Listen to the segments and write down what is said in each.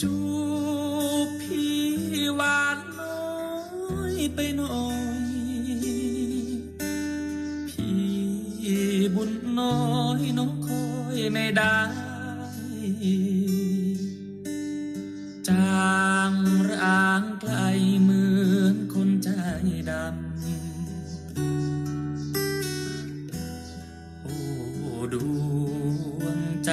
จูบพี่หวานน้อยไปหน่อยพี่บุญน้อยน้องคอยไม่ได้จางร้างไกลเหมือนคนใจดำโอ้ดวงใจ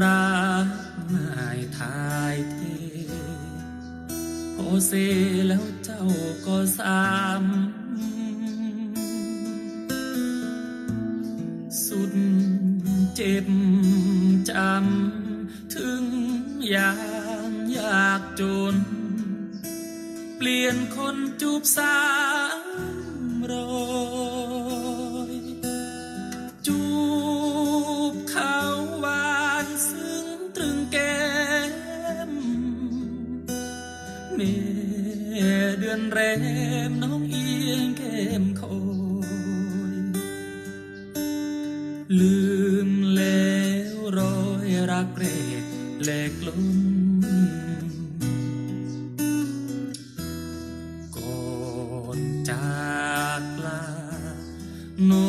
รักง่ายทายเทพอเสแล้วเจ้าก็ซ้ำสุดเจ็บจำถึงอย่างยากจนเปลี่ยนคนจูบ300จูบเขาหวานซึ้งตรึงแก้มเมื่อเดือนแรมน้องเอียงแก้มคอยลืมแล้วรอยรักเรกแหลกล้นก่อนจากลาน้อ